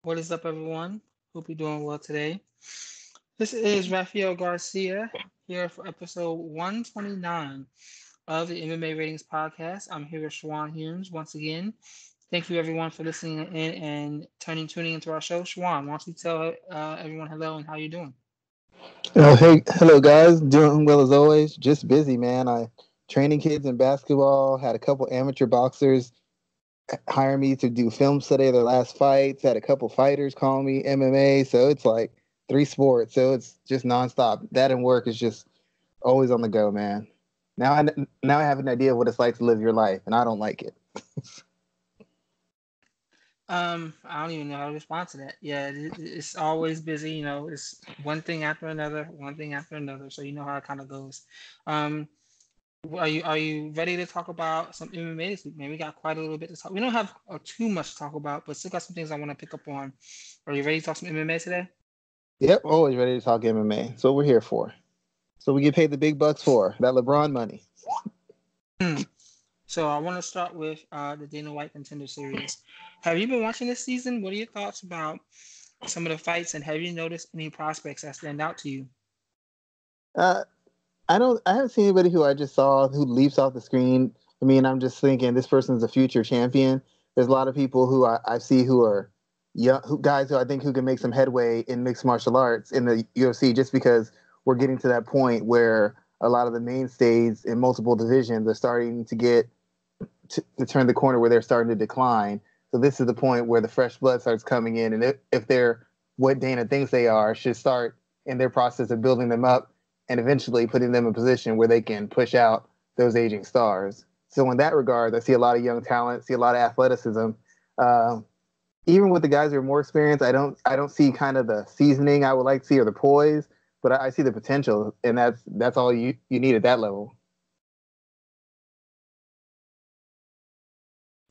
What is up, everyone? Hope you're doing well today. This is Raphael Garcia here for episode 129 of the MMA Ratings Podcast. I'm here with Schwan Humes once again. Thank you, everyone, for listening in and tuning into our show. Schwan, why don't you tell everyone hello and how you're doing? Hey, hello guys. Doing well as always. Just busy, man. I training kids in basketball. Had a couple amateur boxers hire me to do film study of their last fights. Had a couple fighters call me MMA. So it's like three sports. So it's just nonstop. That and work is just always on the go, man. Now I have an idea of what it's like to live your life, and I don't like it. I don't even know how to respond to that. Yeah, it's always busy. It's one thing after another, one thing after another. So you know how it kind of goes. Um, are you ready to talk about some MMA this week? Man, we got quite a little bit to talk. We don't have too much to talk about, but still got some things I want to pick up on. Are you ready to talk some MMA today? Yep, always ready to talk MMA. That's what we're here for. So we get paid the big bucks for that LeBron money. Hmm. So I want to start with the Dana White Contender Series. Have you been watching this season? What are your thoughts about some of the fights, and have you noticed any prospects that stand out to you? Uh, I haven't seen anybody who I just saw who leaps off the screen. I mean, I'm just thinking this person's a future champion. There's a lot of people who I see who are young, guys who I think who can make some headway in mixed martial arts in the UFC just because we're getting to that point where a lot of the mainstays in multiple divisions are starting to get to turn the corner where they're starting to decline. So this is the point where the fresh blood starts coming in, and if they're what Dana thinks they are, should start in their process of building them up and eventually putting them in a position where they can push out those aging stars. So in that regard, I see a lot of young talent, see a lot of athleticism. Uh, Even with the guys who are more experienced, I don't see kind of the seasoning I would like to see or the poise, but I see the potential, and that's all you need at that level.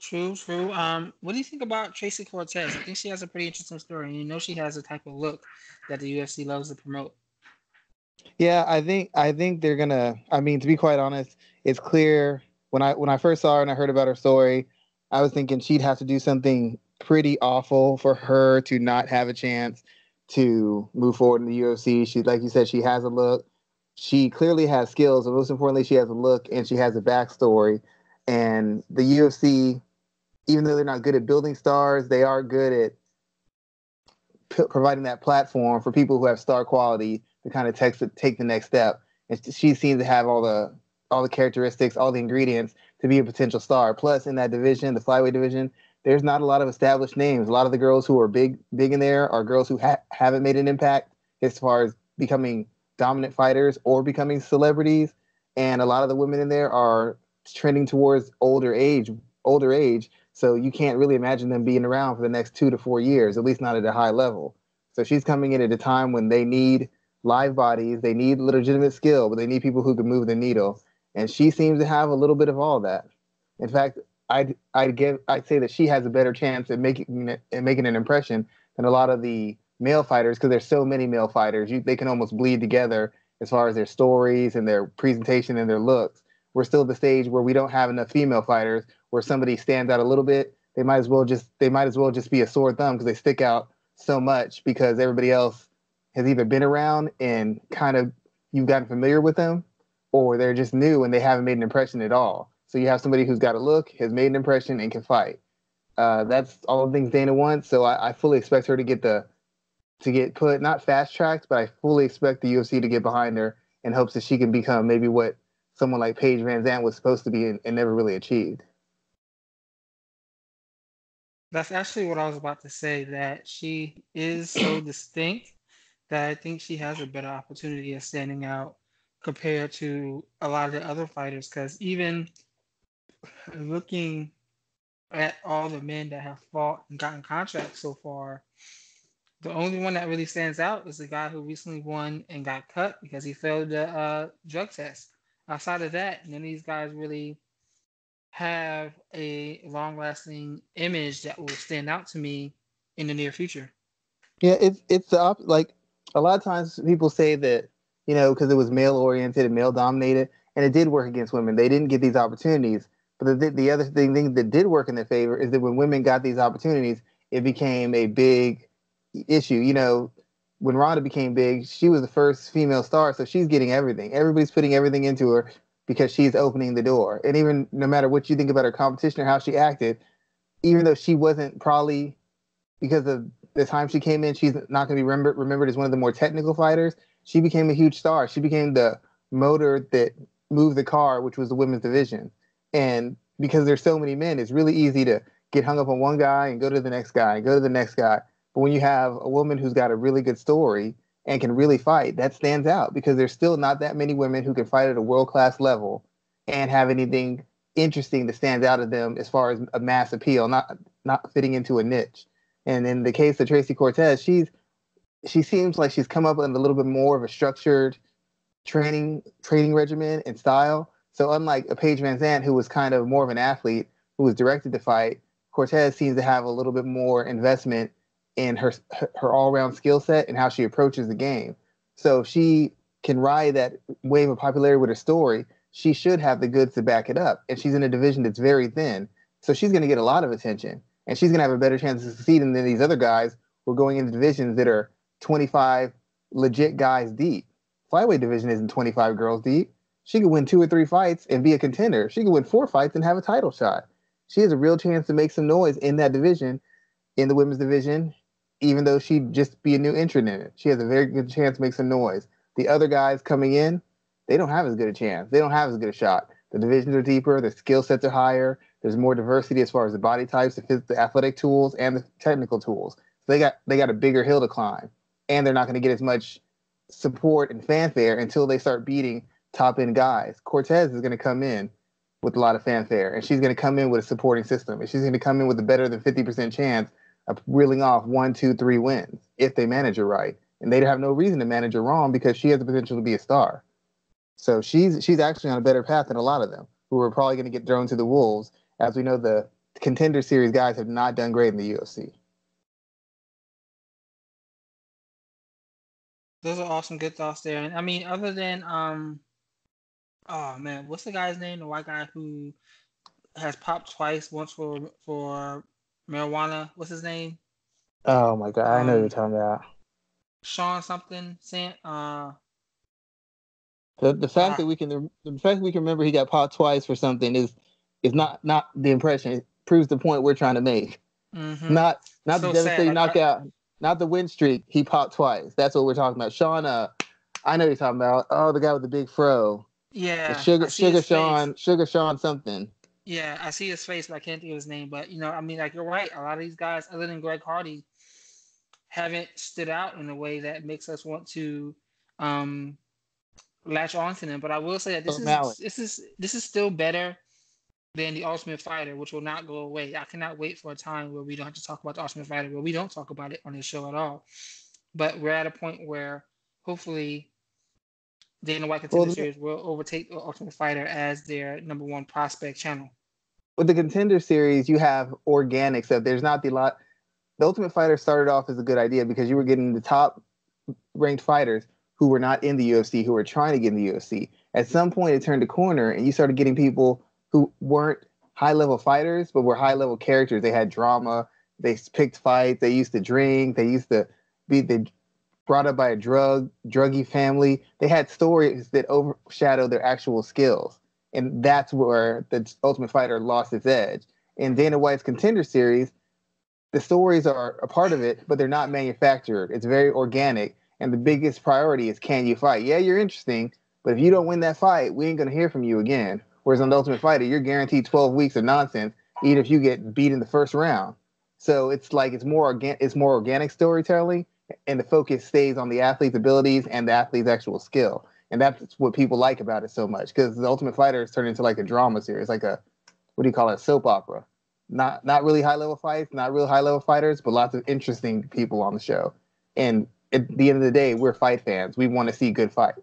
True, true. What do you think about Tracy Cortez? I think she has a pretty interesting story, and she has a type of look that the UFC loves to promote. Yeah, I think they're gonna. I mean, to be quite honest, it's clear when I first saw her and I heard about her story, I was thinking she'd have to do something pretty awful for her to not have a chance to move forward in the UFC. She, like you said, she has a look. She clearly has skills, and most importantly, she has a look and she has a backstory. And the UFC, even though they're not good at building stars, they are good at providing that platform for people who have star quality to kind of take the next step. And she seems to have all the characteristics, all the ingredients to be a potential star. Plus, in that division, the flyweight division, there's not a lot of established names. A lot of the girls who are big in there are girls who haven't made an impact as far as becoming dominant fighters or becoming celebrities. And a lot of the women in there are trending towards older age. So you can't really imagine them being around for the next 2 to 4 years, at least not at a high level. So she's coming in at a time when they need live bodies, they need legitimate skill, but they need people who can move the needle. And she seems to have a little bit of all that. In fact, I'd say that she has a better chance at making an impression than a lot of the male fighters because there's so many male fighters. They can almost bleed together as far as their stories and their presentation and their looks. We're still at the stage where we don't have enough female fighters where somebody stands out a little bit. They might as well just be a sore thumb because they stick out so much because everybody else has either been around and kind of you've gotten familiar with them, or they're just new and they haven't made an impression at all. So you have somebody who's got a look, has made an impression, and can fight. That's all the things Dana wants. So I fully expect her to get put not fast tracked, but I fully expect the UFC to get behind her in hopes that she can become maybe what someone like Paige Van Zant was supposed to be and never really achieved. That's actually what I was about to say, that she is so distinct that I think she has a better opportunity of standing out compared to a lot of the other fighters. Because even looking at all the men that have fought and gotten contracts so far, the only one that really stands out is the guy who recently won and got cut because he failed the drug test. Outside of that, none of these guys really have a long-lasting image that will stand out to me in the near future. Yeah, it's like a lot of times people say that because it was male oriented and male dominated, and it did work against women. They didn't get these opportunities. But the other thing that did work in their favor is that when women got these opportunities, it became a big issue. You know, when Ronda became big, she was the first female star, so she's getting everything. Everybody's putting everything into her because she's opening the door. And even no matter what you think about her competition or how she acted, even though she wasn't probably, because of the time she came in, she's not going to be remembered as one of the more technical fighters. She became a huge star. She became the motor that moved the car, which was the women's division. And because there's so many men, it's really easy to get hung up on one guy and go to the next guy and go to the next guy. But when you have a woman who's got a really good story and can really fight, that stands out because there's still not that many women who can fight at a world-class level and have anything interesting that stands out of them as far as a mass appeal, not fitting into a niche. And in the case of Tracy Cortez, she seems like she's come up with a little bit more of a structured training regimen and style. So unlike a Paige Van Zandt, who was kind of more of an athlete who was directed to fight, Cortez seems to have a little bit more investment in her all-around skill set and how she approaches the game. So if she can ride that wave of popularity with her story, she should have the goods to back it up. And she's in a division that's very thin. So she's going to get a lot of attention. And she's going to have a better chance of succeeding than these other guys who are going into divisions that are 25 legit guys deep. Flyweight division isn't 25 girls deep. She could win 2 or 3 fights and be a contender. She could win 4 fights and have a title shot. She has a real chance to make some noise in that division, in the women's division, even though she'd just be a new entrant in it. She has a very good chance to make some noise. The other guys coming in, they don't have as good a chance. They don't have as good a shot. The divisions are deeper. The skill sets are higher. There's more diversity as far as the body types, the athletic tools, and the technical tools. So they got a bigger hill to climb, and they're not going to get as much support and fanfare until they start beating top end guys. Cortez is going to come in with a lot of fanfare, and she's going to come in with a supporting system, and she's going to come in with a better than 50% chance of reeling off 1, 2, 3 wins if they manage her right. And they have no reason to manage her wrong because she has the potential to be a star. So she's actually on a better path than a lot of them who are probably going to get thrown to the wolves. As we know, the Contender Series guys have not done great in the UFC. Those are awesome, good thoughts there. And I mean, other than oh man, what's the guy's name? The white guy who has popped twice, once for marijuana. What's his name? Oh my God, I know what you're Um, talking about. Sean something. The fact that Ah, we can remember he got popped twice for something is not the impression. It proves the point we're trying to make. mm-hmm. Not the So sad. devastating Like knockout, not the win streak. He popped twice. That's what we're talking about. Sean, I know what you're talking about. Oh, the guy with the big fro. yeah, I see his face. Sugar Sean something. Yeah, I see his face, but I can't think of his name. But I mean, like you're right. A lot of these guys, other than Greg Hardy, haven't stood out in a way that makes us want to um latch on to them. But I will say that O'Malley. this is still better than the Ultimate Fighter, which will not go away. I cannot wait for a time where we don't have to talk about the Ultimate Fighter, where we don't talk about it on this show at all. But we're at a point where hopefully Dana White Contender Well, Series will overtake the Ultimate Fighter as their #1 prospect channel. with the Contender Series, you have organic stuff. There's not the lot. The Ultimate Fighter started off as a good idea because you were getting the top ranked fighters who were not in the UFC, who were trying to get in the UFC. At some point, it turned a corner, and you started getting people who weren't high level fighters, but were high level characters. They had drama. They picked fights. They used to drink. They used to be they brought up by a druggy family. They had stories that overshadowed their actual skills, and that's where the Ultimate Fighter lost its edge. In Dana White's Contender Series, the stories are a part of it, but they're not manufactured. It's very organic. And the biggest priority is, can you fight? Yeah, you're interesting, but if you don't win that fight, we ain't going to hear from you again. Whereas on the Ultimate Fighter, you're guaranteed 12 weeks of nonsense, even if you get beat in the first round. So it's like it's more organic storytelling, and the focus stays on the athlete's abilities and the athlete's actual skill. And that's what people like about it so much, because the Ultimate Fighter has turned into like a drama series, like a, what do you call it, a soap opera. Not really high level fights, not real high level fighters, but lots of interesting people on the show. And at the end of the day, we're fight fans. We want to see good fights.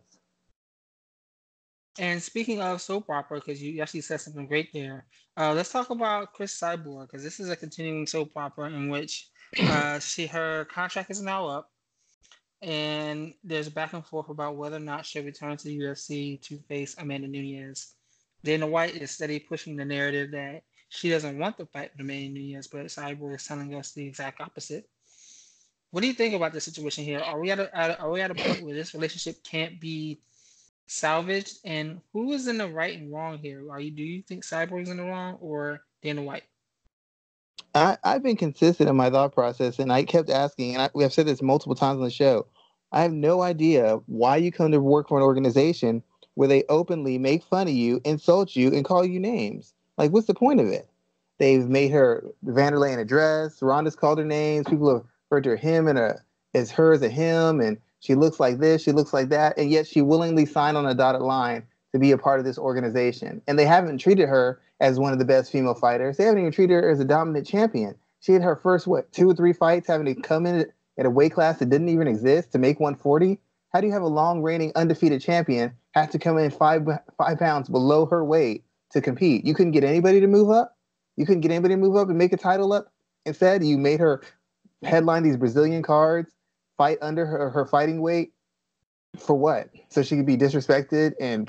And speaking of soap opera, because you actually said something great there, let's talk about Chris Cyborg, because this is a continuing soap opera in which her contract is now up, and there's back and forth about whether or not she'll return to the UFC to face Amanda Nunes. Dana White is steady pushing the narrative that she doesn't want to fight for the Man Nunez, but Cyborg is telling us the exact opposite. What do you think about the situation here? Are we at a point where this relationship can't be salvaged? And who is in the right and wrong here? Do you think Cyborg's in the wrong or Dana White? I've been consistent in my thought process, and I kept asking, and we have said this multiple times on the show. I have no idea why you come to work for an organization where they openly make fun of you, insult you, and call you names. Like, what's the point of it? They've made her Vanderlei in a dress. Ronda's called her names. People have referred to him as her as a him, and she looks like this, she looks like that, and yet she willingly signed on a dotted line to be a part of this organization. And they haven't treated her as one of the best female fighters. They haven't even treated her as a dominant champion. She had her first, 2 or 3 fights, having to come in at a weight class that didn't even exist to make 140. How do you have a long reigning undefeated champion have to come in 5 pounds below her weight to compete? You couldn't get anybody to move up. You couldn't get anybody to move up and make a title up. Instead, you made her headline these Brazilian cards, fight under her fighting weight. For what? So she could be disrespected and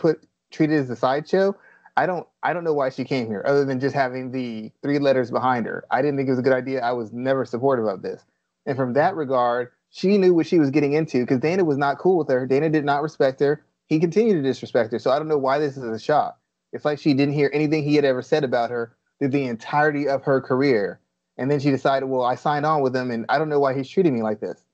treated as a sideshow? I don't know why she came here, other than just having the 3 letters behind her. I didn't think it was a good idea. I was never supportive of this. And from that regard, she knew what she was getting into because Dana was not cool with her. Dana did not respect her. He continued to disrespect her. So I don't know why this is a shock. It's like she didn't hear anything he had ever said about her through the entirety of her career. And then she decided, well, I signed on with him, and I don't know why he's treating me like this.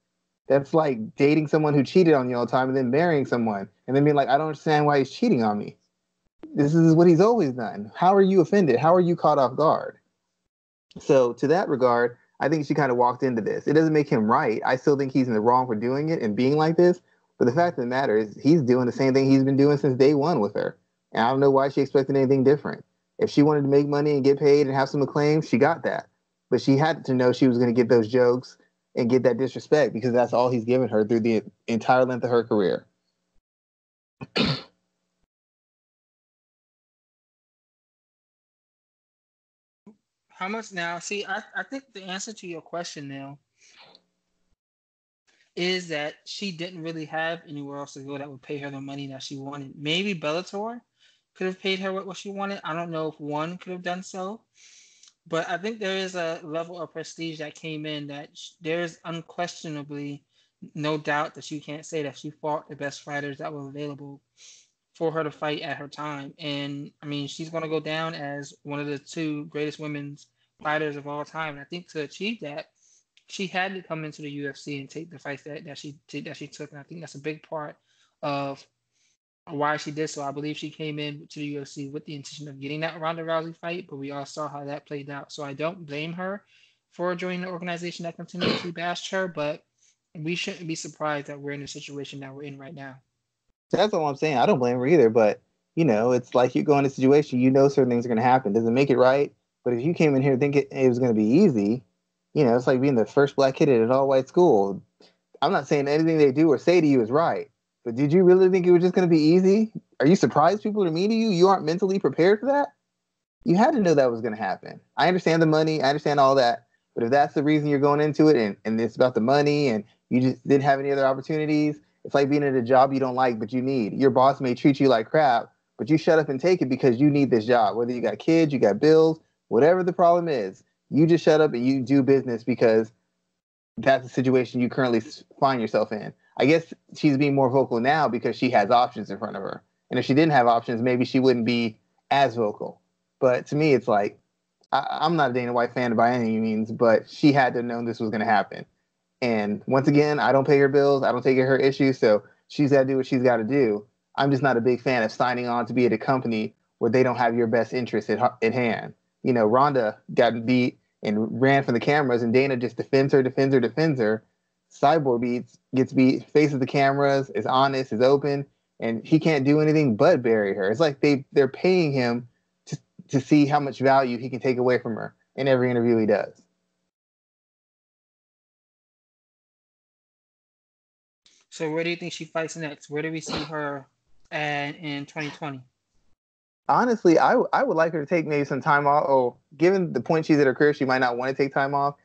That's like dating someone who cheated on you all the time and then marrying someone and then being like, I don't understand why he's cheating on me. This is what he's always done. How are you offended? How are you caught off guard? So to that regard, I think she kind of walked into this. It doesn't make him right. I still think he's in the wrong for doing it and being like this. But the fact of the matter is he's doing the same thing he's been doing since day one with her. And I don't know why she expected anything different. If she wanted to make money and get paid and have some acclaim, she got that. But she had to know she was going to get those jokes and get that disrespect because that's all he's given her through the entire length of her career. How much now? See, I think the answer to your question now is that she didn't really have anywhere else to go that would pay her the money that she wanted. Maybe Bellator could have paid her what she wanted. I don't know if one could have done so. But I think there is a level of prestige that came in that there's unquestionably no doubt that you can't say that she fought the best fighters that were available for her to fight at her time. And I mean, she's going to go down as one of the 2 greatest women's fighters of all time. And I think to achieve that, she had to come into the UFC and take the fights that she took. And I think that's a big part of why she did so. I believe she came in to the UFC with the intention of getting that Ronda Rousey fight, but we all saw how that played out. So I don't blame her for joining the organization that continuously bashed her, but we shouldn't be surprised that we're in the situation that we're in right now. That's all I'm saying. I don't blame her either, but it's like you go in a situation, certain things are going to happen. Doesn't make it right, but if you came in here thinking it was going to be easy, it's like being the first black kid at an all-white school. I'm not saying anything they do or say to you is right, but did you really think it was just going to be easy? Are you surprised people are mean to you? You aren't mentally prepared for that? You had to know that was going to happen. I understand the money. I understand all that. But if that's the reason you're going into it and it's about the money and you just didn't have any other opportunities, it's like being at a job you don't like but you need. Your boss may treat you like crap, but you shut up and take it because you need this job. Whether you got kids, you got bills, whatever the problem is, you just shut up and you do business because that's the situation you currently find yourself in. I guess she's being more vocal now because she has options in front of her. And if she didn't have options, maybe she wouldn't be as vocal. But to me, it's like, I'm not a Dana White fan by any means, but she had to have known this was going to happen. And once again, I don't pay her bills. I don't take care of her issues. So she's got to do what she's got to do. I'm just not a big fan of signing on to be at a company where they don't have your best interest at hand. Ronda got beat and ran from the cameras, and Dana just defends her. Cyborg gets beat, faces the cameras, is honest, is open, and he can't do anything but bury her. It's like they're paying him to see how much value he can take away from her in every interview he does. So where do you think she fights next? Where do we see her in 2020? Honestly, I would like her to take maybe some time off. Oh, given the point she's at her career, she might not want to take time off.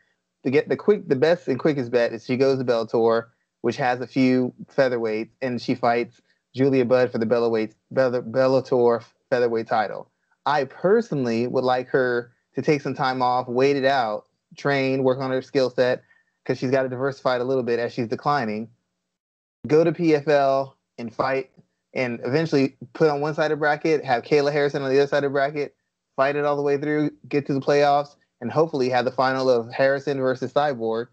To get the best and quickest bet is she goes to Bellator, which has a few featherweights, and she fights Julia Budd for the Bellator featherweight title. I personally would like her to take some time off, wait it out, train, work on her skill set, because she's got to diversify it a little bit as she's declining. Go to PFL and fight, and eventually put on one side of the bracket, have Kayla Harrison on the other side of the bracket, fight it all the way through, get to the playoffs, and hopefully have the final of Harrison versus Cyborg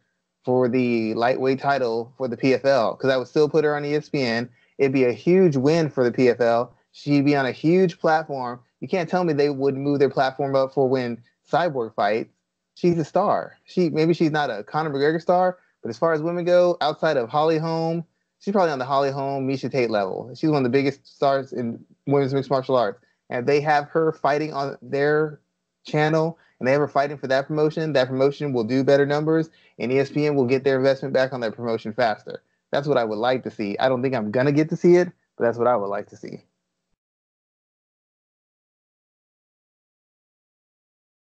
for the lightweight title for the PFL. Because I would still put her on ESPN. It'd be a huge win for the PFL. She'd be on a huge platform. You can't tell me they wouldn't move their platform up for when Cyborg fights. She's a star. Maybe she's not a Conor McGregor star, but as far as women go, outside of Holly Holm, she's probably on the Holly Holm, Miesha Tate level. She's one of the biggest stars in women's mixed martial arts. And if they have her fighting on their channel and they have her fighting for that promotion will do better numbers, and ESPN will get their investment back on that promotion faster. That's what I would like to see. I don't think I'm going to get to see it, but that's what I would like to see.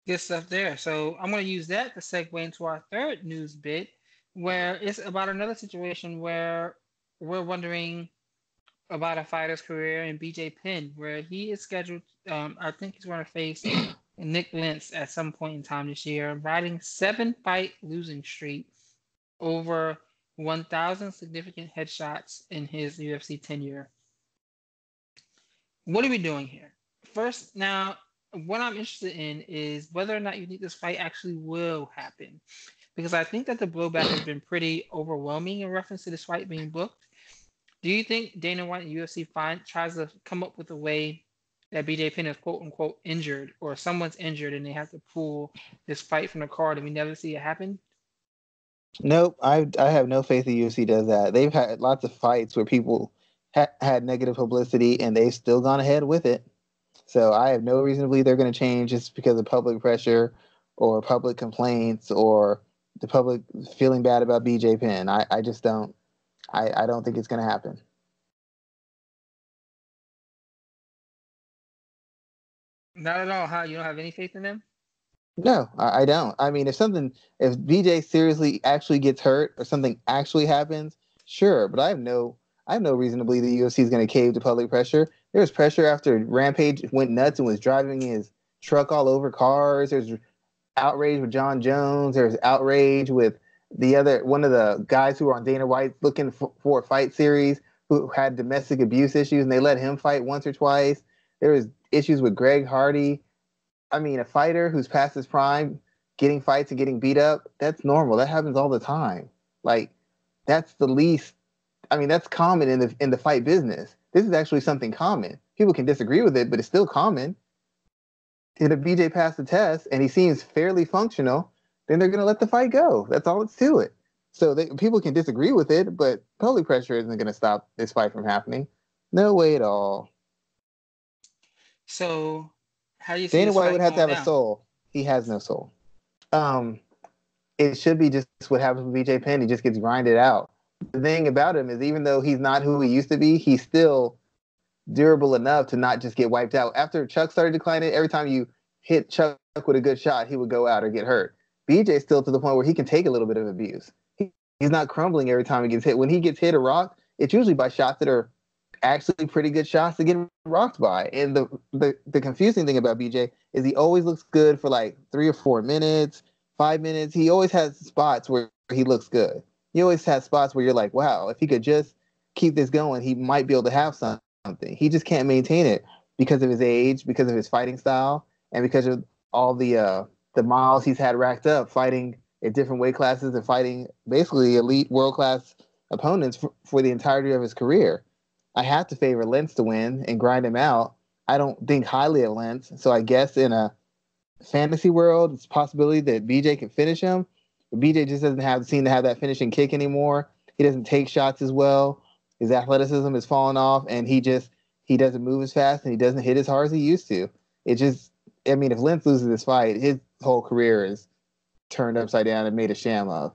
Good stuff there. So I'm going to use that to segue into our third news bit, where it's about another situation where we're wondering about a fighter's career in BJ Penn, where he is scheduled, I think he's going to face Nick Lentz at some point in time this year, riding 7-fight losing streak over 1,000 significant headshots in his UFC tenure. What are we doing here? First, now, what I'm interested in is whether or not you think this fight actually will happen. Because I think that the blowback has been pretty overwhelming in reference to this fight being booked. Do you think Dana White and UFC tries to come up with a way that BJ Penn is quote unquote injured, or someone's injured and they have to pull this fight from the card and we never see it happen? Nope, I have no faith the UFC does that. They've had lots of fights where people had negative publicity and they've still gone ahead with it. So I have no reason to believe they're going to change just because of public pressure or public complaints or the public feeling bad about BJ Penn. I just don't. I don't think it's going to happen. Not at all, huh? You don't have any faith in them? No, I don't. I mean, if BJ seriously actually gets hurt or something actually happens, sure. But I have no reason to believe the UFC is going to cave to public pressure. There was pressure after Rampage went nuts and was driving his truck all over cars. There's outrage with John Jones. There's outrage with one of the guys who were on Dana White looking for a fight series who had domestic abuse issues, and they let him fight once or twice. There was issues with Greg Hardy. I mean, a fighter who's past his prime, getting fights and getting beat up, that's normal. That happens all the time. Like, that's the least. I mean, that's common in the fight business. This is actually something common. People can disagree with it, but it's still common. And if BJ passed the test and he seems fairly functional, then they're going to let the fight go. That's all it's to it. So people can disagree with it, but public pressure isn't going to stop this fight from happening. No way at all. So, how do you see Dana this White fight would have to have going a soul. He has no soul. It should be just what happens with BJ Penn. He just gets grinded out. The thing about him is, even though he's not who he used to be, he's still durable enough to not just get wiped out. After Chuck started declining, every time you hit Chuck with a good shot, he would go out or get hurt. BJ's still to the point where he can take a little bit of abuse. He's not crumbling every time he gets hit. When he gets hit or rocked, it's usually by shots that are actually pretty good shots to get rocked by. And the confusing thing about BJ is he always looks good for like 3 or 4 minutes, 5 minutes. He always has spots where he looks good. He always has spots where you're like, wow, if he could just keep this going, he might be able to have something. He just can't maintain it because of his age, because of his fighting style, and because of all the miles he's had racked up fighting at different weight classes and fighting basically elite world-class opponents for the entirety of his career. I have to favor Lentz to win and grind him out. I don't think highly of Lentz, so I guess in a fantasy world, it's a possibility that BJ can finish him. But BJ just doesn't seem to have that finishing kick anymore. He doesn't take shots as well. His athleticism has fallen off, and he doesn't move as fast, and he doesn't hit as hard as he used to. If Lentz loses this fight, his whole career is turned upside down and made a sham of.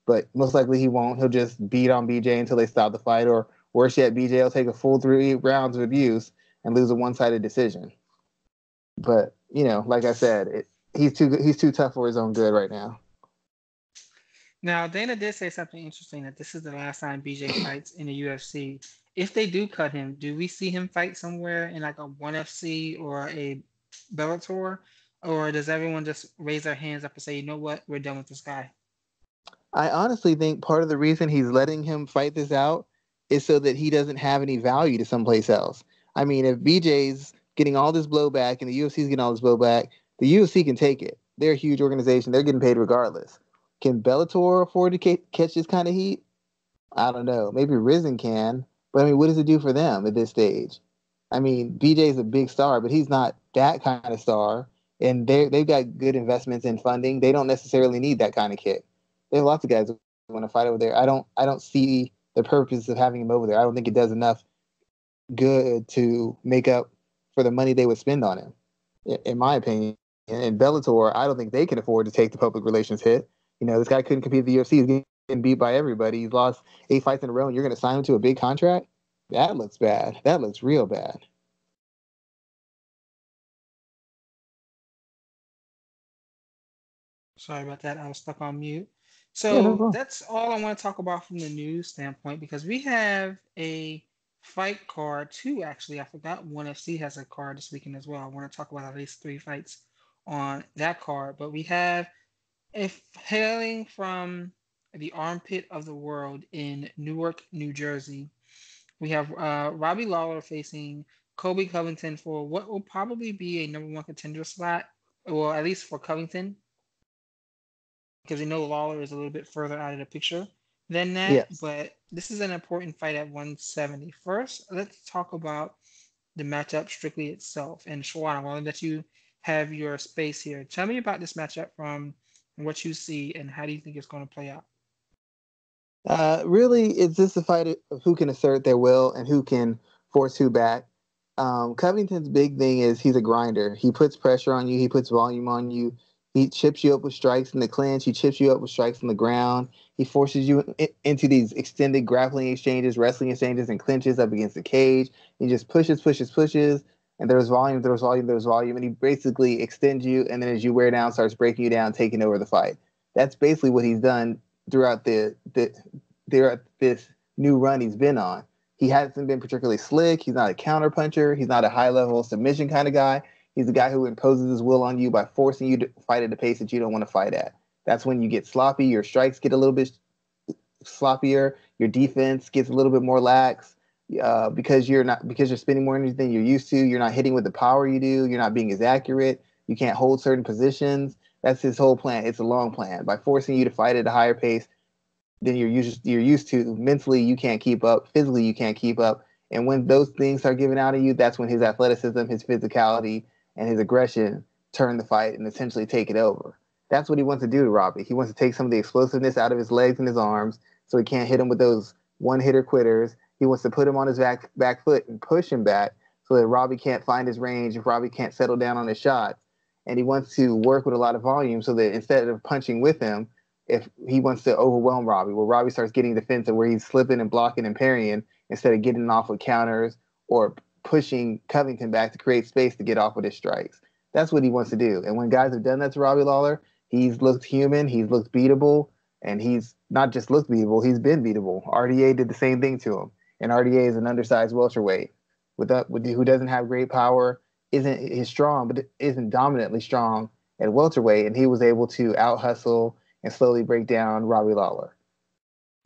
But most likely he won't. He'll just beat on BJ until they stop the fight, or worse yet, BJ will take a full 3 rounds of abuse and lose a one-sided decision. But like I said, he's too tough for his own good right now. Now, Dana did say something interesting, that this is the last time BJ fights in the UFC. If they do cut him, do we see him fight somewhere in like a ONE FC or a Bellator? or does everyone just raise their hands up and say, you know what, we're done with this guy? I honestly think part of the reason he's letting him fight this out is so that he doesn't have any value to someplace else. I mean, if BJ's getting all this blowback and the UFC's getting all this blowback, the UFC can take it. They're a huge organization. They're getting paid regardless. Can Bellator afford to catch this kind of heat? I don't know. Maybe Risen can, but I mean, what does it do for them at this stage? I mean, BJ's a big star, but he's not that kind of star, and they've got good investments in funding. They don't necessarily need that kind of kick. There's lots of guys who want to fight over there. I don't see the purpose of having him over there. I don't think it does enough good to make up for the money they would spend on him, in my opinion. And Bellator, I don't think they can afford to take the public relations hit. You know, this guy couldn't compete at the UFC. He's getting beat by everybody. He's lost 8 fights in a row, and you're going to sign him to a big contract? That looks bad. That looks real bad. Sorry about that. I was stuck on mute. Yeah, no So problem. that's all I want to talk about from the news standpoint because we have a fight card too, actually. I forgot ONE FC has a card this weekend as well. I want to talk about at least 3 fights on that card. But we have if hailing from the armpit of the world in Newark, New Jersey, we have Robbie Lawler facing Kobe Covington for what will probably be a #1 contender slot, or at least for Covington because we know Lawler is a little bit further out of the picture than that. Yes. But this is an important fight at 170. First, let's talk about the matchup strictly itself. And Schwan, I want to let you have your space here. Tell me about this matchup from what you see and how do you think it's going to play out? Really, it's just a fight of who can assert their will and who can force who back. Covington's big thing is he's a grinder. He puts pressure on you. He puts volume on you. He chips you up with strikes in the clinch. He chips you up with strikes on the ground. He forces you into these extended grappling exchanges, wrestling exchanges, and clinches up against the cage. He just pushes, pushes, pushes, and there's volume, there's volume, there's volume, and he basically extends you. And then as you wear down, starts breaking you down, taking over the fight. That's basically what he's done throughout this new run he's been on. He hasn't been particularly slick. He's not a counter puncher. He's not a high level submission kind of guy. He's the guy who imposes his will on you by forcing you to fight at a pace that you don't want to fight at. That's when you get sloppy. Your strikes get a little bit sloppier. Your defense gets a little bit more lax because you're spending more energy than you're used to. You're not hitting with the power you do. You're not being as accurate. You can't hold certain positions. That's his whole plan. It's a long plan. By forcing you to fight at a higher pace than you're used to, mentally you can't keep up, physically you can't keep up. And when those things start giving out of you, that's when his athleticism, his physicality, and his aggression turn the fight and essentially take it over. That's what he wants to do to Robbie. He wants to take some of the explosiveness out of his legs and his arms so he can't hit him with those one hitter quitters. He wants to put him on his back foot and push him back so that Robbie can't find his range, if Robbie can't settle down on his shots. And he wants to work with a lot of volume so that instead of punching with him, if he wants to overwhelm Robbie, where Robbie starts getting defensive, where he's slipping and blocking and parrying instead of getting off with counters or pushing Covington back to create space to get off with his strikes. That's what he wants to do. And when guys have done that to Robbie Lawler, he's looked human, he's looked beatable, and he's not just looked beatable, he's been beatable. RDA did the same thing to him. And RDA is an undersized welterweight who doesn't have great power, isn't is strong, but isn't dominantly strong at welterweight, and he was able to out hustle and slowly break down Robbie Lawler.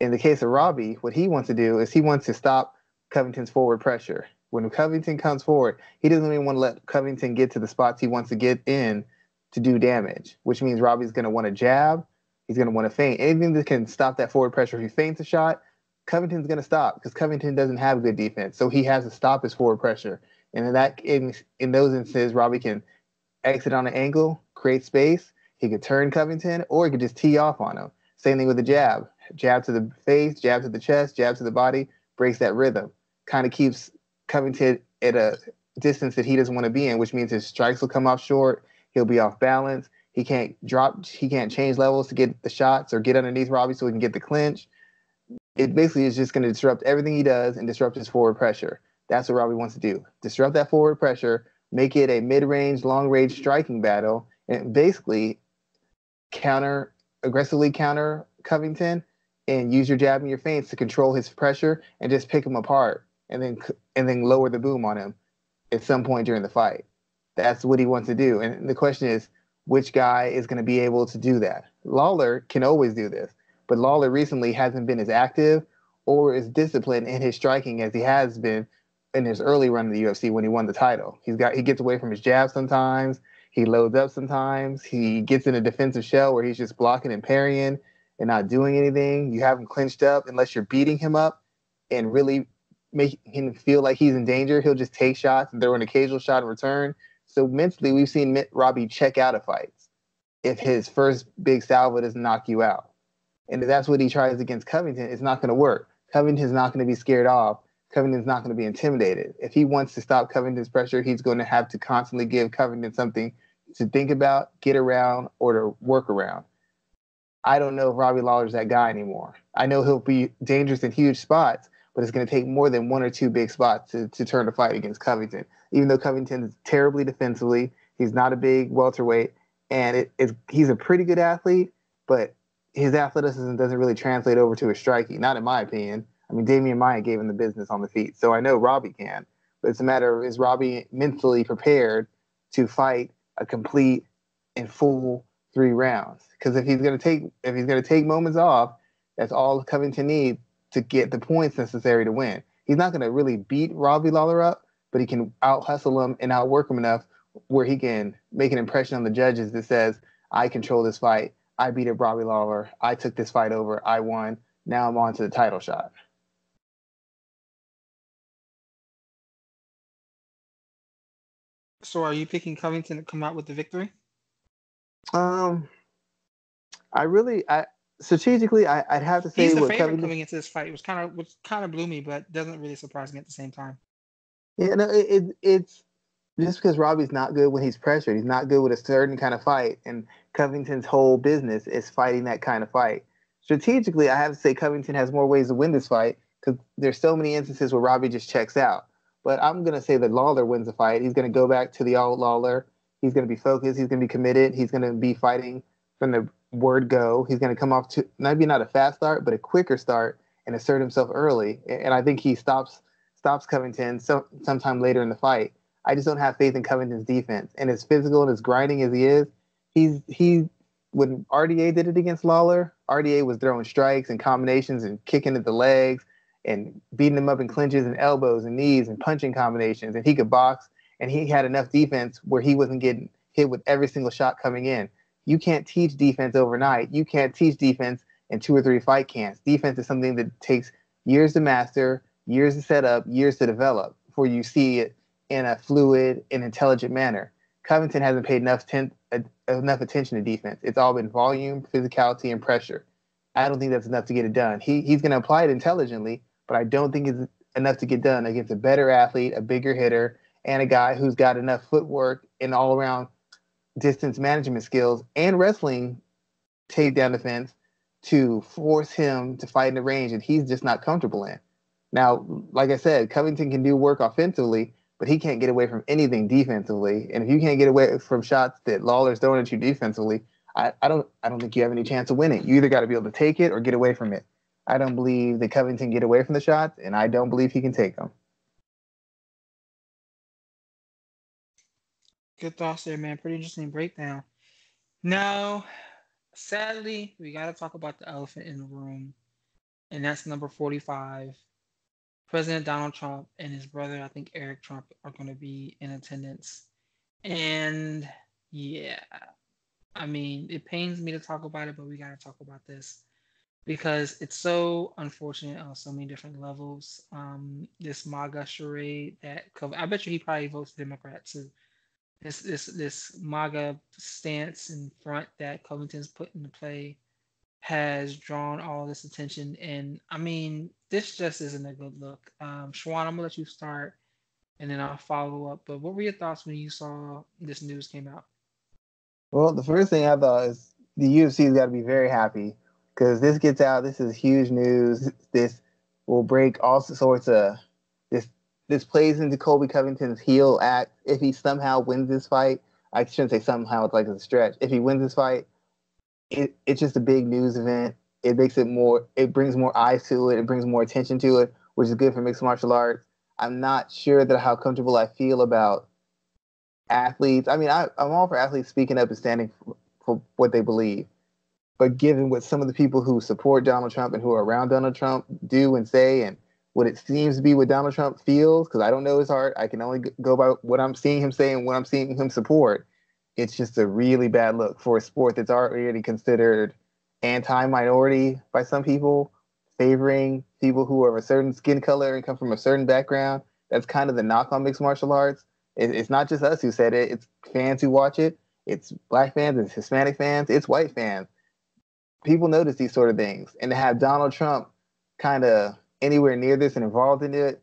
In the case of Robbie, what he wants to do is he wants to stop Covington's forward pressure. When Covington comes forward, he doesn't even want to let Covington get to the spots he wants to get in to do damage, which means Robbie's going to want to jab. He's going to want to feint. Anything that can stop that forward pressure. If he feints a shot, Covington's going to stop because Covington doesn't have good defense. So he has to stop his forward pressure. And in those instances, Robbie can exit on an angle, create space. He could turn Covington, or he could just tee off on him. Same thing with the jab. Jab to the face, jab to the chest, jab to the body, breaks that rhythm. Kind of keeps Covington at a distance that he doesn't want to be in, which means his strikes will come off short. He'll be off balance. He can't change levels to get the shots or get underneath Robbie so he can get the clinch. It basically is just going to disrupt everything he does and disrupt his forward pressure. That's what Robbie wants to do. Disrupt that forward pressure, make it a mid-range, long-range striking battle, and basically aggressively counter Covington and use your jab and your feints to control his pressure and just pick him apart and then lower the boom on him at some point during the fight. That's what he wants to do. And the question is, which guy is going to be able to do that? Lawler can always do this, but Lawler recently hasn't been as active or as disciplined in his striking as he has been in his early run in the UFC when he won the title. He gets away from his jab sometimes. He loads up sometimes. He gets in a defensive shell where he's just blocking and parrying and not doing anything. You have him clinched up unless you're beating him up and really make him feel like he's in danger. He'll just take shots and throw an occasional shot in return. So mentally, we've seen Robbie check out of fights if his first big salvo doesn't knock you out. And if that's what he tries against Covington, it's not going to work. Covington's not going to be scared off. Covington's not going to be intimidated. If he wants to stop Covington's pressure, he's going to have to constantly give Covington something to think about, get around, or to work around. I don't know if Robbie Lawler's that guy anymore. I know he'll be dangerous in huge spots, but it's going to take more than one or two big spots to turn the fight against Covington. Even though Covington is terribly defensively, he's not a big welterweight, and he's a pretty good athlete, but his athleticism doesn't really translate over to his striking, not in my opinion. I mean, Damian Maia gave him the business on the feet, so I know Robbie can, but it's a matter of, is Robbie mentally prepared to fight a complete and full 3 rounds? Because if he's going to take moments off, that's all Covington needs to get the points necessary to win. He's not going to really beat Robbie Lawler up, but he can out hustle him and outwork him enough where he can make an impression on the judges that says, I control this fight. I beat up Robbie Lawler. I took this fight over. I won. Now I'm on to the title shot. So are you picking Covington to come out with the victory? Um, I strategically, I'd have to say He's the what favorite Covington. coming into this fight. Which kind of blew me, but doesn't really surprise me at the same time. Yeah, no, it's just because Robbie's not good when he's pressured. He's not good with a certain kind of fight, and Covington's whole business is fighting that kind of fight. Strategically, I have to say Covington has more ways to win this fight because there's so many instances where Robbie just checks out. But I'm gonna say that Lawler wins the fight. He's gonna go back to the old Lawler. He's gonna be focused. He's gonna be committed. He's gonna be fighting from the word go. He's gonna come off to maybe not a fast start, but a quicker start and assert himself early. And I think he stops Covington sometime later in the fight. I just don't have faith in Covington's defense. And as physical and as grinding as he is, when RDA did it against Lawler, RDA was throwing strikes and combinations and kicking at the legs and beating him up in clinches and elbows and knees and punching combinations. And he could box, and he had enough defense where he wasn't getting hit with every single shot coming in. You can't teach defense overnight. You can't teach defense in 2 or 3 fight camps. Defense is something that takes years to master, years to set up, years to develop before you see it in a fluid and intelligent manner. Covington hasn't paid enough attention to defense. It's all been volume, physicality, and pressure. I don't think that's enough to get it done. He's going to apply it intelligently, but I don't think it's enough to get done against a better athlete, a bigger hitter, and a guy who's got enough footwork and all-around distance management skills and wrestling takedown defense to force him to fight in the range that he's just not comfortable in. Now, like I said, Covington can do work offensively, but he can't get away from anything defensively. And if you can't get away from shots that Lawler's throwing at you defensively, I don't think you have any chance of winning. You either got to be able to take it or get away from it. I don't believe that Covington can get away from the shots, and I don't believe he can take them. Good thoughts there, man. Pretty interesting breakdown. Now, sadly, we got to talk about the elephant in the room, and that's number 45. President Donald Trump and his brother, I think Eric Trump, are going to be in attendance. And yeah, I mean, it pains me to talk about it, but we got to talk about this because it's so unfortunate on so many different levels. This MAGA charade I bet you he probably votes Democrat too. This MAGA stance in front that Covington's put into play has drawn all this attention, and I mean, this just isn't a good look. Schwan, I'm gonna let you start, and then I'll follow up. But what were your thoughts when you saw this news came out? Well, the first thing I thought is the UFC's got to be very happy because this gets out. This is huge news. This will break all sorts of this. This plays into Colby Covington's heel act. If he somehow wins this fight, I shouldn't say somehow. It's like a stretch. If he wins this fight, it's just a big news event. It makes it more. It brings more eyes to it. It brings more attention to it, which is good for mixed martial arts. I'm not sure that how comfortable I feel about athletes. I mean, I'm all for athletes speaking up and standing for what they believe. But given what some of the people who support Donald Trump and who are around Donald Trump do and say, and what it seems to be what Donald Trump feels, because I don't know his heart, I can only go by what I'm seeing him say and what I'm seeing him support. It's just a really bad look for a sport that's already considered anti-minority by some people, favoring people who are of a certain skin color and come from a certain background. That's kind of the knock on mixed martial arts. It's not just us who said it. It's fans who watch it. It's black fans. It's Hispanic fans. It's white fans. People notice these sort of things, and to have Donald Trump kind of anywhere near this and involved in it,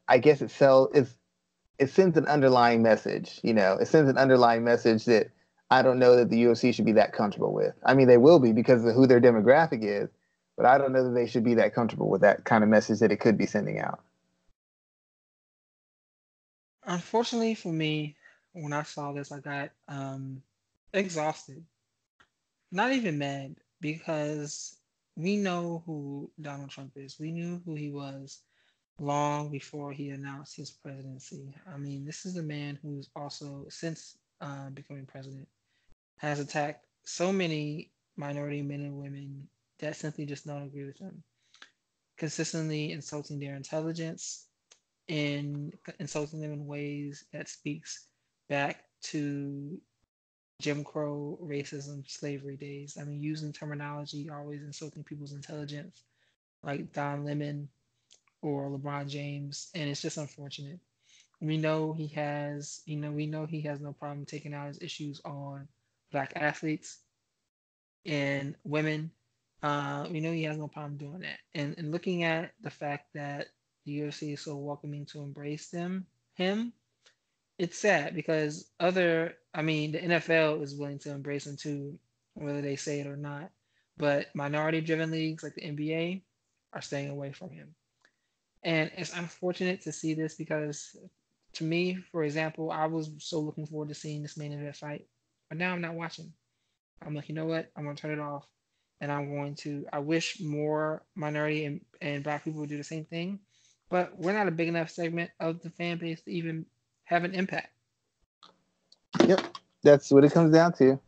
I guess it sends an underlying message. It sends an underlying message that I don't know that the UFC should be that comfortable with. I mean, they will be because of who their demographic is, but I don't know that they should be that comfortable with that kind of message that it could be sending out. Unfortunately for me, when I saw this, I got exhausted. Not even mad because we know who Donald Trump is. We knew who he was long before he announced his presidency. I mean, this is a man who's also, since becoming president, has attacked so many minority men and women that simply just don't agree with him, consistently insulting their intelligence and insulting them in ways that speaks back to Jim Crow, racism, slavery days. I mean, using terminology, always insulting people's intelligence, like Don Lemon or LeBron James, and it's just unfortunate. We know he has no problem taking out his issues on black athletes and women. We know he has no problem doing that. And looking at the fact that the UFC is so welcoming to embrace him, it's sad because the NFL is willing to embrace him too, whether they say it or not. But minority-driven leagues like the NBA are staying away from him. And it's unfortunate to see this because, to me, for example, I was so looking forward to seeing this main event fight, but now I'm not watching. I'm like, you know what? I'm gonna turn it off, and I wish more minority and black people would do the same thing, but we're not a big enough segment of the fan base to even have an impact. Yep, that's what it comes down to.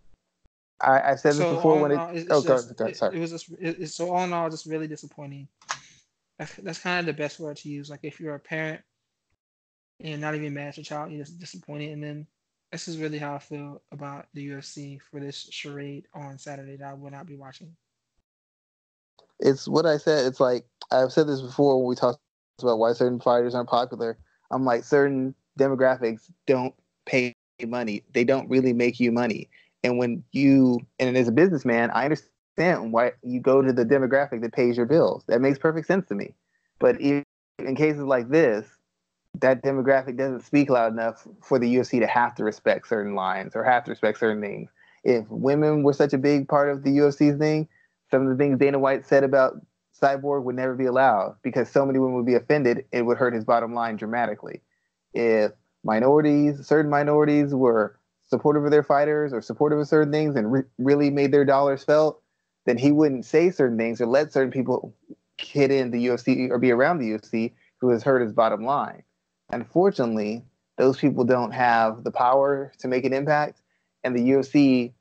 I said this So before all when in it. all, it's Oh, just sorry. it was just so all in all, just really disappointing. That's kind of the best word to use. Like if you're a parent and you're not even mad at your child, you're just disappointed. And then this is really how I feel about the UFC for this charade on Saturday that I will not be watching. It's what I said. It's like I've said this before when we talked about why certain fighters aren't popular. I'm like, certain demographics don't pay money. They don't really make you money. And as a businessman, I understand why you go to the demographic that pays your bills. That makes perfect sense to me. But in cases like this, that demographic doesn't speak loud enough for the UFC to have to respect certain lines or have to respect certain things. If women were such a big part of the UFC's thing, some of the things Dana White said about Cyborg would never be allowed because so many women would be offended, it would hurt his bottom line dramatically. If certain minorities were supportive of their fighters or supportive of certain things and really made their dollars felt, then he wouldn't say certain things or let certain people get in the UFC or be around the UFC who has hurt his bottom line. Unfortunately, those people don't have the power to make an impact, and the UFC,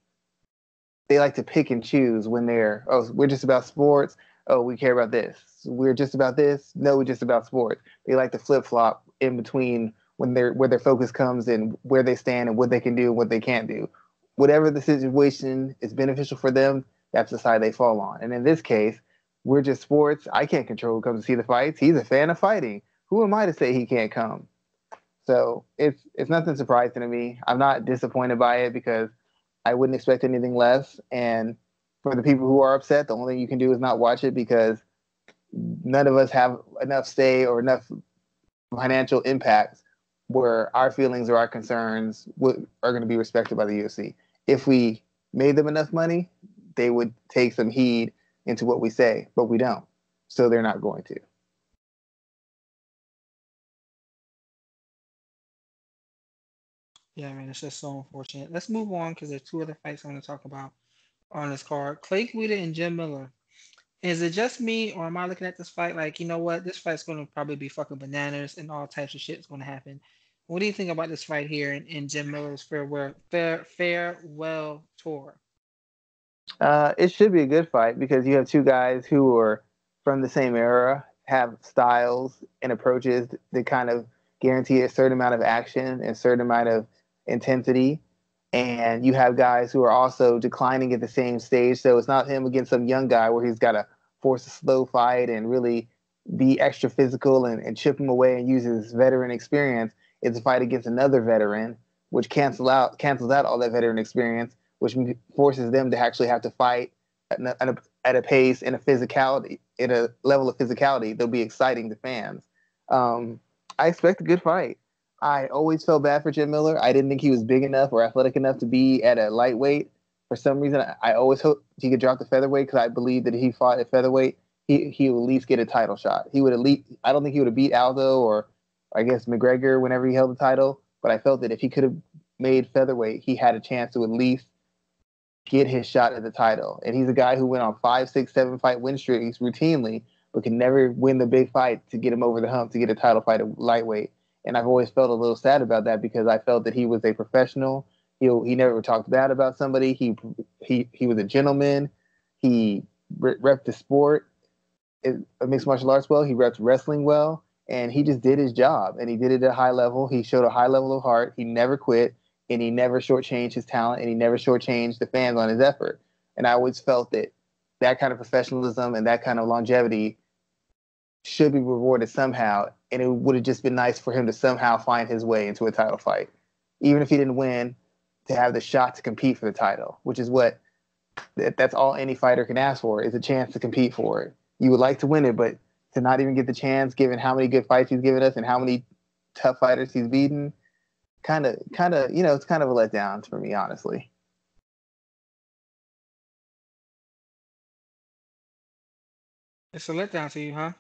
they like to pick and choose when we're just about sports. Oh, we care about this. We're just about this. No, we're just about sports. They like to flip flop in between where their focus comes and where they stand and what they can do and what they can't do. Whatever the situation is beneficial for them, that's the side they fall on. And in this case, we're just sports. I can't control who comes to see the fights. He's a fan of fighting. Who am I to say he can't come? So it's nothing surprising to me. I'm not disappointed by it because I wouldn't expect anything less. And for the people who are upset, the only thing you can do is not watch it because none of us have enough say or enough financial impact where our feelings or our concerns are going to be respected by the UFC. If we made them enough money, they would take some heed into what we say, but we don't. So they're not going to. Yeah, man, it's just so unfortunate. Let's move on because there's two other fights I want to talk about on this card. Clay Guida and Jim Miller. Is it just me, or am I looking at this fight like, you know what, this fight's going to probably be fucking bananas and all types of shit is going to happen? What do you think about this fight here in Jim Miller's farewell tour? It should be a good fight because you have two guys who are from the same era, have styles and approaches that kind of guarantee a certain amount of action and a certain amount of intensity. And you have guys who are also declining at the same stage. So it's not him against some young guy where he's got to force a slow fight and really be extra physical and chip him away and use his veteran experience. It's a fight against another veteran, which cancels out all that veteran experience, which forces them to actually have to fight at a pace and a physicality, at a level of physicality that'll be exciting to fans. I expect a good fight. I always felt bad for Jim Miller. I didn't think he was big enough or athletic enough to be at a lightweight. For some reason, I always hoped he could drop the featherweight because I believe that if he fought at featherweight, he would at least get a title shot. He would at least. I don't think he would have beat Aldo or I guess McGregor whenever he held the title, but I felt that if he could have made featherweight, he had a chance to at least get his shot at the title. And he's a guy who went on 5, 6, 7 fight win streaks routinely, but can never win the big fight to get him over the hump to get a title fight at lightweight. And I've always felt a little sad about that because I felt that he was a professional. He never talked bad about somebody. He was a gentleman. He repped the sport, mixed martial arts well. He repped wrestling well, and he just did his job. And he did it at a high level. He showed a high level of heart. He never quit, and he never shortchanged his talent, and he never shortchanged the fans on his effort. And I always felt that that kind of professionalism and that kind of longevity should be rewarded somehow. And it would have just been nice for him to somehow find his way into a title fight, even if he didn't win, to have the shot to compete for the title, which is what that's all any fighter can ask for is a chance to compete for it. You would like to win it, but to not even get the chance, given how many good fights he's given us and how many tough fighters he's beaten, kind of, it's kind of a letdown for me, honestly. It's a letdown to you, huh?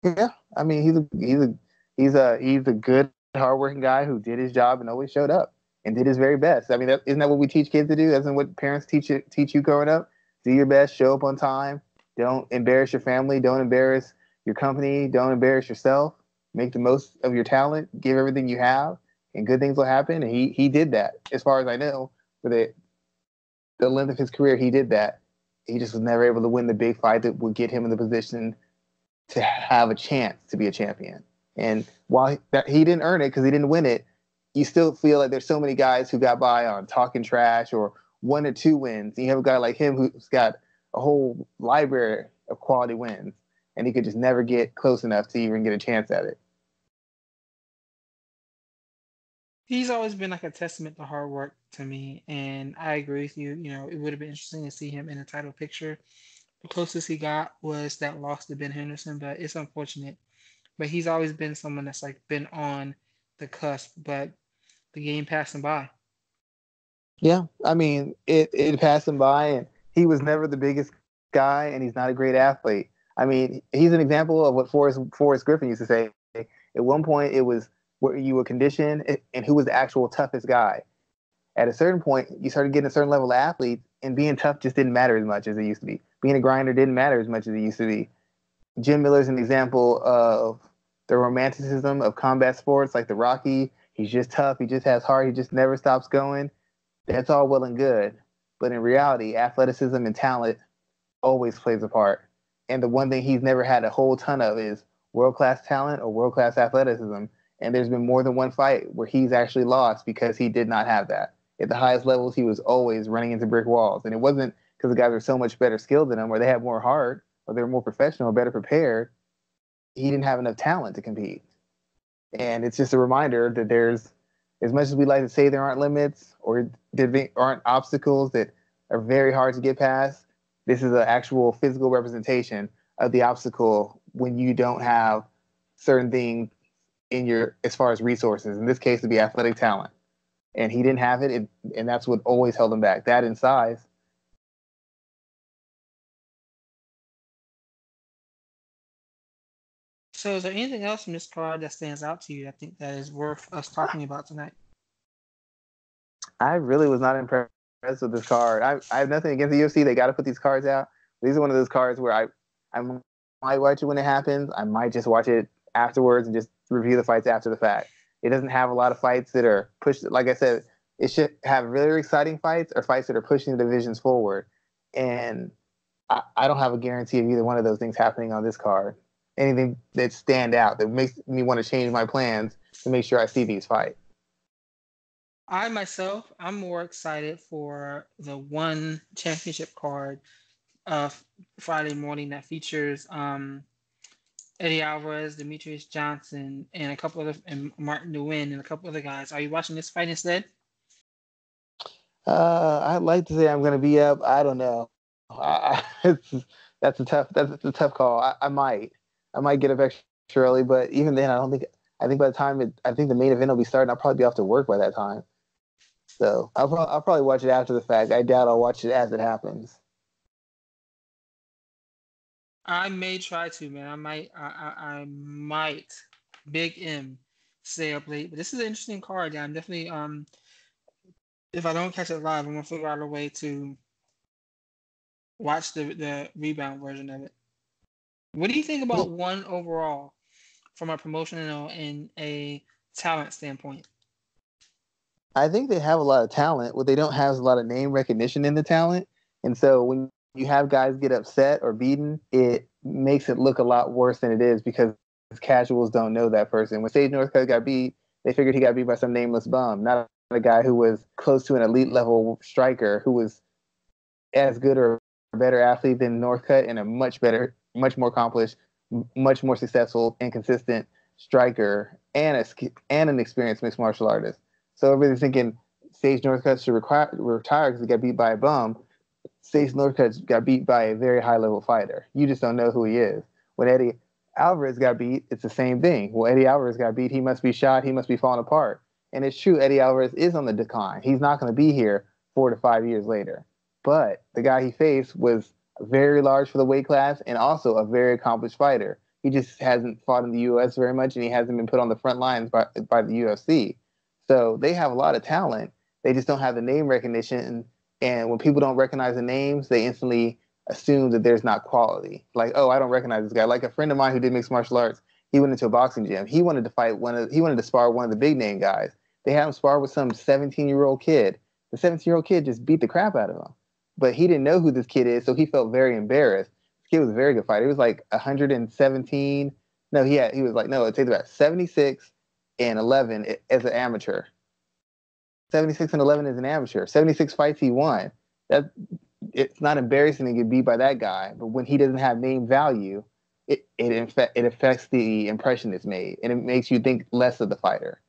Yeah, I mean, he's a good, hardworking guy who did his job and always showed up and did his very best. I mean, isn't that what we teach kids to do? Isn't what parents teach you growing up? Do your best, show up on time, don't embarrass your family, don't embarrass your company, don't embarrass yourself. Make the most of your talent, give everything you have, and good things will happen. And he did that, as far as I know, for the length of his career. He did that. He just was never able to win the big fight that would get him in the position to have a chance to be a champion. And while he didn't earn it because he didn't win it, you still feel like there's so many guys who got by on talking trash or 1 or 2 wins. And you have a guy like him who's got a whole library of quality wins, and he could just never get close enough to even get a chance at it. He's always been like a testament to hard work to me, and I agree with you. It would have been interesting to see him in the title picture. The closest he got was that loss to Ben Henderson, but it's unfortunate. But he's always been someone that's like been on the cusp, but the game passed him by. Yeah, I mean, it passed him by, and he was never the biggest guy, and he's not a great athlete. I mean, he's an example of what Forrest Griffin used to say. At one point, it was where you were conditioned and who was the actual toughest guy. At a certain point, you started getting a certain level of athletes, and being tough just didn't matter as much as it used to be. Being a grinder didn't matter as much as it used to be. Jim Miller's an example of the romanticism of combat sports, like the Rocky. He's just tough. He just has heart. He just never stops going. That's all well and good. But in reality, athleticism and talent always plays a part. And the one thing he's never had a whole ton of is world class talent or world class athleticism. And there's been more than one fight where he's actually lost because he did not have that. At the highest levels, he was always running into brick walls. And it wasn't because the guys were so much better skilled than him or they had more heart or they were more professional or better prepared. He didn't have enough talent to compete. And it's just a reminder that there's, as much as we like to say there aren't limits or there aren't obstacles that are very hard to get past, this is an actual physical representation of the obstacle when you don't have certain things in your, as far as resources. In this case, to be athletic talent. And he didn't have it, and that's what always held him back. That and size. So, is there anything else in this card that stands out to you? I think that is worth us talking about tonight. I really was not impressed with this card. I have nothing against the UFC. They got to put these cards out. These are one of those cards where I might watch it when it happens. I might just watch it afterwards and just review the fights after the fact. It doesn't have a lot of fights that are pushed. Like I said, it should have really exciting fights or fights that are pushing the divisions forward. And I don't have a guarantee of either one of those things happening on this card. Anything that stand out that makes me want to change my plans to make sure I see these fights. I myself, I'm more excited for the one championship card of Friday morning that features Eddie Alvarez, Demetrius Johnson, and a couple of and Martin Nguyen and a couple other guys. Are you watching this fight instead? I'd like to say I'm going to be up. I don't know. That's a tough call. I might get up extra early, but even then, I don't think. I think by the time I think the main event will be starting, I'll probably be off to work by that time. So I'll probably watch it after the fact. I doubt I'll watch it as it happens. I may try to, man. I might. Big M stay up late, but this is an interesting card. Yeah, I'm definitely if I don't catch it live, I'm gonna figure out a way to watch the rebound version of it. What do you think about one overall from a promotional and a talent standpoint? I think they have a lot of talent. What they don't have is a lot of name recognition in the talent. And so when you have guys get upset or beaten, it makes it look a lot worse than it is because casuals don't know that person. When Sage Northcutt got beat, they figured he got beat by some nameless bum, not a guy who was close to an elite level striker who was as good or better athlete than Northcutt and a much better, much more accomplished, much more successful and consistent striker and an experienced mixed martial artist. So everybody's thinking Sage Northcutt should retire because he got beat by a bum. Sage Northcutt got beat by a very high level fighter. You just don't know who he is. When Eddie Alvarez got beat, it's the same thing. Well, Eddie Alvarez got beat, he must be shot, he must be falling apart. And it's true, Eddie Alvarez is on the decline. He's not going to be here 4 to 5 years later. But the guy he faced was very large for the weight class and also a very accomplished fighter. He just hasn't fought in the U.S. very much, and he hasn't been put on the front lines by the UFC. So they have a lot of talent. They just don't have the name recognition. And when people don't recognize the names, they instantly assume that there's not quality. Like, oh, I don't recognize this guy. Like a friend of mine who did mixed martial arts, he went into a boxing gym. He wanted to spar one of the big name guys. They had him spar with some 17-year-old kid. The 17-year-old kid just beat the crap out of him. But he didn't know who this kid is, so he felt very embarrassed. This kid was a very good fighter. He was like 117. No, he was like, no, it takes about 76 and 11 as an amateur. 76 and 11 as an amateur. 76 fights he won. It's not embarrassing to get beat by that guy, but when he doesn't have name value, it affects the impression it's made, and it makes you think less of the fighter.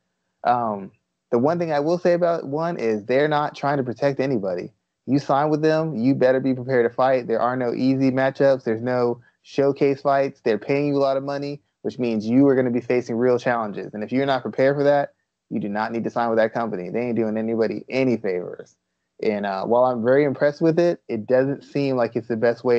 The one thing I will say about one is they're not trying to protect anybody. You sign with them, you better be prepared to fight. There are no easy matchups. There's no showcase fights. They're paying you a lot of money, which means you are going to be facing real challenges. And if you're not prepared for that, you do not need to sign with that company. They ain't doing anybody any favors. And while I'm very impressed with it, it doesn't seem like it's the best way